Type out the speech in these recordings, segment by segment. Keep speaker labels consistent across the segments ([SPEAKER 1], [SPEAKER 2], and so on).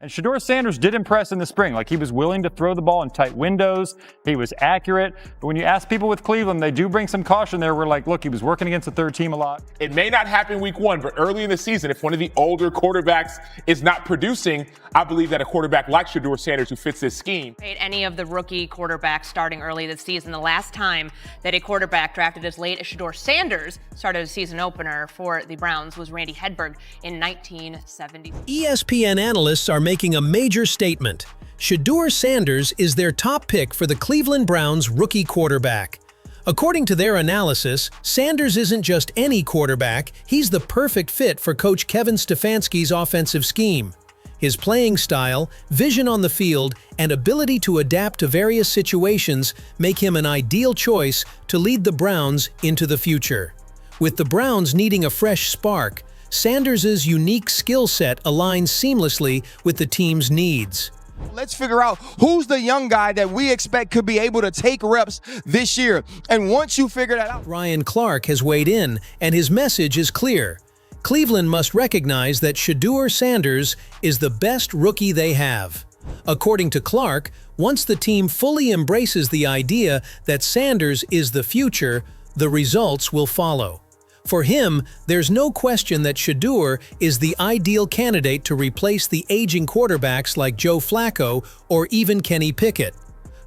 [SPEAKER 1] And Shedeur Sanders did impress in the spring. Like, he was willing to throw the ball in tight windows. He was accurate. But when you ask people with Cleveland, they do bring some caution there. We're like, look, he was working against the third team a lot.
[SPEAKER 2] It may not happen week one, but early in the season, if one of the older quarterbacks is not producing, I believe that a quarterback like Shedeur Sanders, who fits this scheme.
[SPEAKER 3] Any of the rookie quarterbacks starting early this season, the last time that a quarterback drafted as late as Shedeur Sanders started a season opener for the Browns was Randy Hedberg in 1970.
[SPEAKER 4] ESPN analysts are making a major statement. Shedeur Sanders is their top pick for the Cleveland Browns rookie quarterback. According to their analysis, Sanders isn't just any quarterback, he's the perfect fit for Coach Kevin Stefanski's offensive scheme. His playing style, vision on the field, and ability to adapt to various situations make him an ideal choice to lead the Browns into the future. With the Browns needing a fresh spark, Sanders' unique skill set aligns seamlessly with the team's needs.
[SPEAKER 5] Let's figure out who's the young guy that we expect could be able to take reps this year. And once you figure that out...
[SPEAKER 4] Ryan Clark has weighed in, and his message is clear. Cleveland must recognize that Shedeur Sanders is the best rookie they have. According to Clark, once the team fully embraces the idea that Sanders is the future, the results will follow. For him, there's no question that Shedeur is the ideal candidate to replace the aging quarterbacks like Joe Flacco or even Kenny Pickett.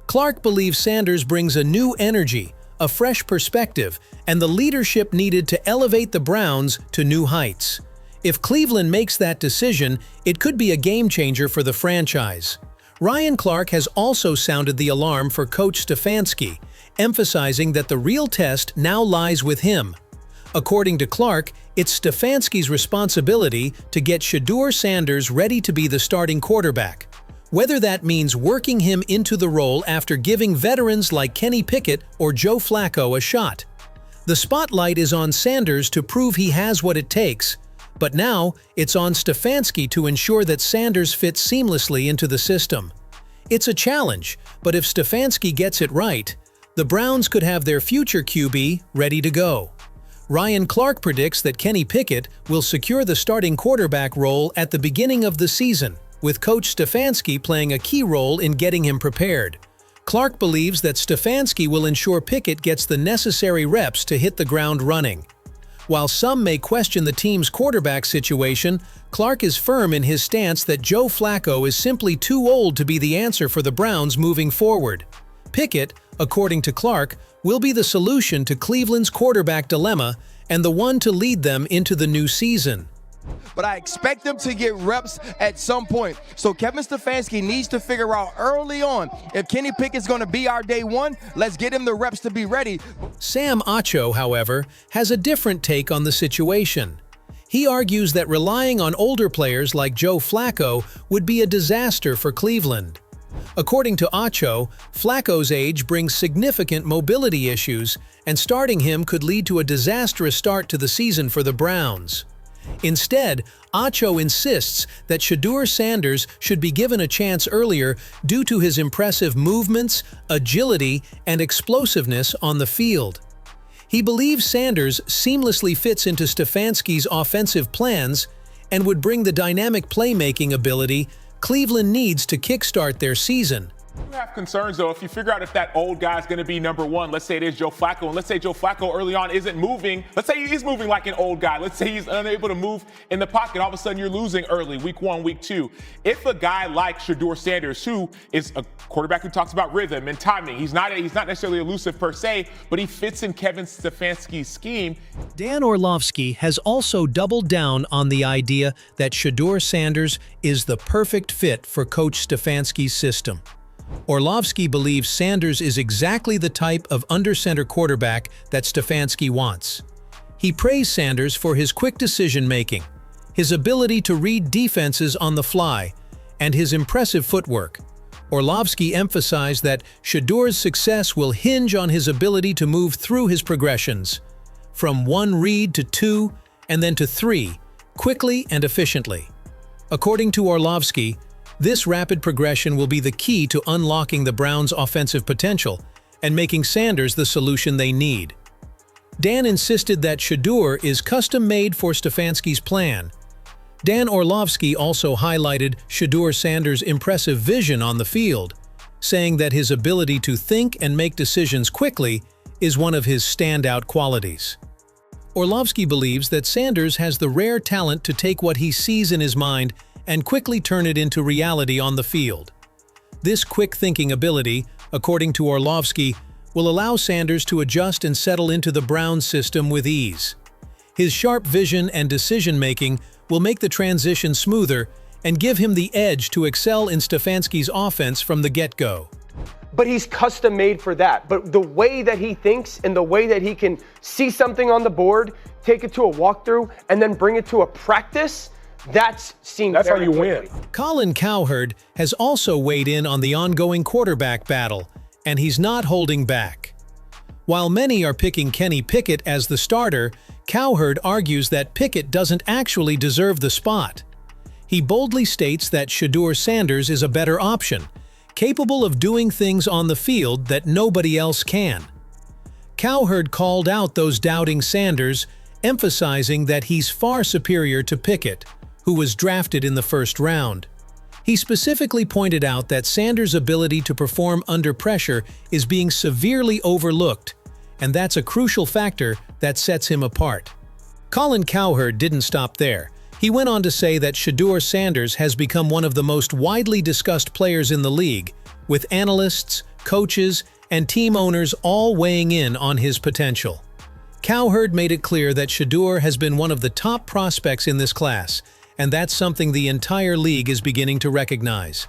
[SPEAKER 4] Clark believes Sanders brings a new energy, a fresh perspective, and the leadership needed to elevate the Browns to new heights. If Cleveland makes that decision, it could be a game-changer for the franchise. Ryan Clark has also sounded the alarm for Coach Stefanski, emphasizing that the real test now lies with him. According to Clark, it's Stefanski's responsibility to get Shedeur Sanders ready to be the starting quarterback, whether that means working him into the role after giving veterans like Kenny Pickett or Joe Flacco a shot. The spotlight is on Sanders to prove he has what it takes, but now it's on Stefanski to ensure that Sanders fits seamlessly into the system. It's a challenge, but if Stefanski gets it right, the Browns could have their future QB ready to go. Ryan Clark predicts that Kenny Pickett will secure the starting quarterback role at the beginning of the season, with Coach Stefanski playing a key role in getting him prepared. Clark believes that Stefanski will ensure Pickett gets the necessary reps to hit the ground running. While some may question the team's quarterback situation, Clark is firm in his stance that Joe Flacco is simply too old to be the answer for the Browns moving forward. Pickett, according to Clark, will be the solution to Cleveland's quarterback dilemma and the one to lead them into the new season.
[SPEAKER 5] But I expect them to get reps at some point. So Kevin Stefanski needs to figure out early on, if Kenny Pickett's going to be our day one, let's get him the reps to be ready.
[SPEAKER 4] Sam Acho, however, has a different take on the situation. He argues that relying on older players like Joe Flacco would be a disaster for Cleveland. According to Acho, Flacco's age brings significant mobility issues, and starting him could lead to a disastrous start to the season for the Browns. Instead, Acho insists that Shedeur Sanders should be given a chance earlier due to his impressive movements, agility, and explosiveness on the field. He believes Sanders seamlessly fits into Stefanski's offensive plans and would bring the dynamic playmaking ability Cleveland needs to kickstart their season.
[SPEAKER 2] You have concerns, though, if you figure out if that old guy is going to be number one. Let's say it is Joe Flacco, and let's say Joe Flacco early on isn't moving. Let's say he's moving like an old guy. Let's say he's unable to move in the pocket. All of a sudden, you're losing early, week one, week two. If a guy like Shedeur Sanders, who is a quarterback who talks about rhythm and timing, he's not necessarily elusive per se, but he fits in Kevin Stefanski's scheme.
[SPEAKER 4] Dan Orlovski has also doubled down on the idea that Shedeur Sanders is the perfect fit for Coach Stefanski's system. Orlovski believes Sanders is exactly the type of under-center quarterback that Stefanski wants. He praised Sanders for his quick decision-making, his ability to read defenses on the fly, and his impressive footwork. Orlovski emphasized that Shedeur's success will hinge on his ability to move through his progressions, from one read to two, and then to three, quickly and efficiently. According to Orlovski, this rapid progression will be the key to unlocking the Browns' offensive potential and making Sanders the solution they need. Dan insisted that Shedeur is custom-made for Stefanski's plan. Dan Orlovski also highlighted Shedeur Sanders' impressive vision on the field, saying that his ability to think and make decisions quickly is one of his standout qualities. Orlovski believes that Sanders has the rare talent to take what he sees in his mind and quickly turn it into reality on the field. This quick-thinking ability, according to Orlovski, will allow Sanders to adjust and settle into the Browns system with ease. His sharp vision and decision-making will make the transition smoother and give him the edge to excel in Stefanski's offense from the get-go.
[SPEAKER 6] But he's custom made for that. But the way that he thinks and the way that he can see something on the board, take it to a walkthrough, and then bring it to a practice, that's how you win.
[SPEAKER 4] Colin Cowherd has also weighed in on the ongoing quarterback battle, and he's not holding back. While many are picking Kenny Pickett as the starter, Cowherd argues that Pickett doesn't actually deserve the spot. He boldly states that Shedeur Sanders is a better option, capable of doing things on the field that nobody else can. Cowherd called out those doubting Sanders, emphasizing that he's far superior to Pickett, who was drafted in the first round. He specifically pointed out that Sanders' ability to perform under pressure is being severely overlooked, and that's a crucial factor that sets him apart. Colin Cowherd didn't stop there. He went on to say that Shedeur Sanders has become one of the most widely discussed players in the league, with analysts, coaches, and team owners all weighing in on his potential. Cowherd made it clear that Shedeur has been one of the top prospects in this class, and that's something the entire league is beginning to recognize.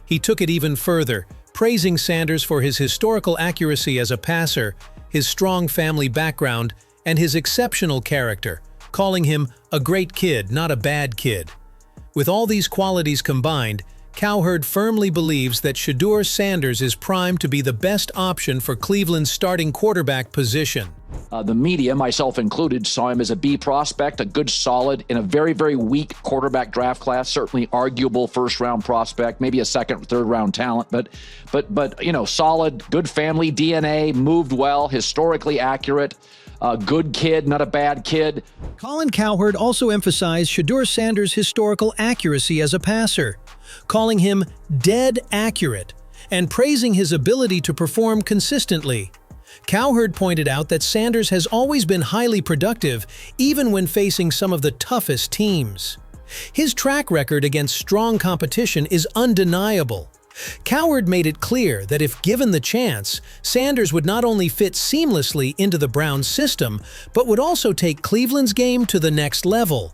[SPEAKER 4] He took it even further, praising Sanders for his historical accuracy as a passer, his strong family background, and his exceptional character, calling him a great kid, not a bad kid. With all these qualities combined, Cowherd firmly believes that Shedeur Sanders is primed to be the best option for Cleveland's starting quarterback position.
[SPEAKER 7] The media, myself included, saw him as a B prospect, a good solid in a very, very weak quarterback draft class, certainly arguable first-round prospect, maybe a second, third-round talent, but you know, solid, good family DNA, moved well, historically accurate, a good kid, not a bad kid.
[SPEAKER 4] Colin Cowherd also emphasized Shedeur Sanders' historical accuracy as a passer, calling him dead accurate and praising his ability to perform consistently. Cowherd pointed out that Sanders has always been highly productive, even when facing some of the toughest teams. His track record against strong competition is undeniable. Cowherd made it clear that if given the chance, Sanders would not only fit seamlessly into the Browns system, but would also take Cleveland's game to the next level.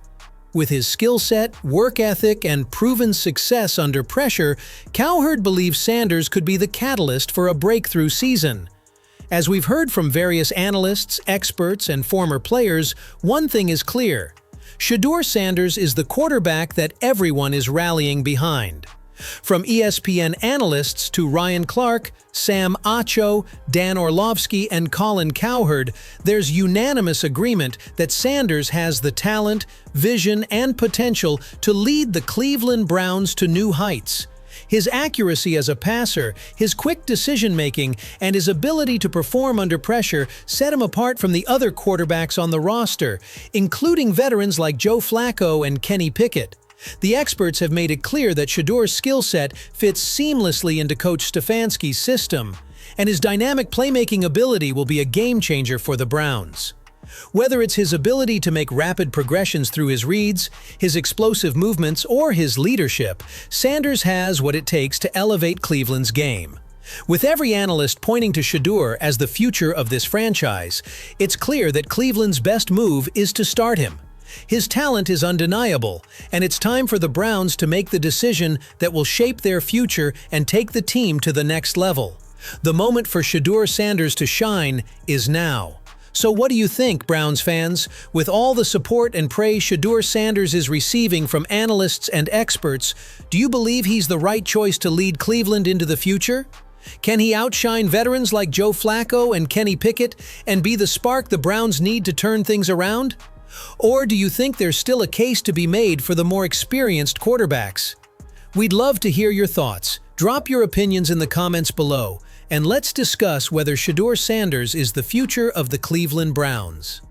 [SPEAKER 4] With his skill set, work ethic, and proven success under pressure, Cowherd believes Sanders could be the catalyst for a breakthrough season. As we've heard from various analysts, experts, and former players, one thing is clear: Shedeur Sanders is the quarterback that everyone is rallying behind. From ESPN analysts to Ryan Clark, Sam Acho, Dan Orlovski, and Colin Cowherd, there's unanimous agreement that Sanders has the talent, vision, and potential to lead the Cleveland Browns to new heights. His accuracy as a passer, his quick decision-making, and his ability to perform under pressure set him apart from the other quarterbacks on the roster, including veterans like Joe Flacco and Kenny Pickett. The experts have made it clear that Shedeur's skill set fits seamlessly into Coach Stefanski's system, and his dynamic playmaking ability will be a game-changer for the Browns. Whether it's his ability to make rapid progressions through his reads, his explosive movements, or his leadership, Sanders has what it takes to elevate Cleveland's game. With every analyst pointing to Shedeur as the future of this franchise, it's clear that Cleveland's best move is to start him. His talent is undeniable, and it's time for the Browns to make the decision that will shape their future and take the team to the next level. The moment for Shedeur Sanders to shine is now. So what do you think, Browns fans? With all the support and praise Shedeur Sanders is receiving from analysts and experts, do you believe he's the right choice to lead Cleveland into the future? Can he outshine veterans like Joe Flacco and Kenny Pickett and be the spark the Browns need to turn things around? Or do you think there's still a case to be made for the more experienced quarterbacks? We'd love to hear your thoughts. Drop your opinions in the comments below, and let's discuss whether Shedeur Sanders is the future of the Cleveland Browns.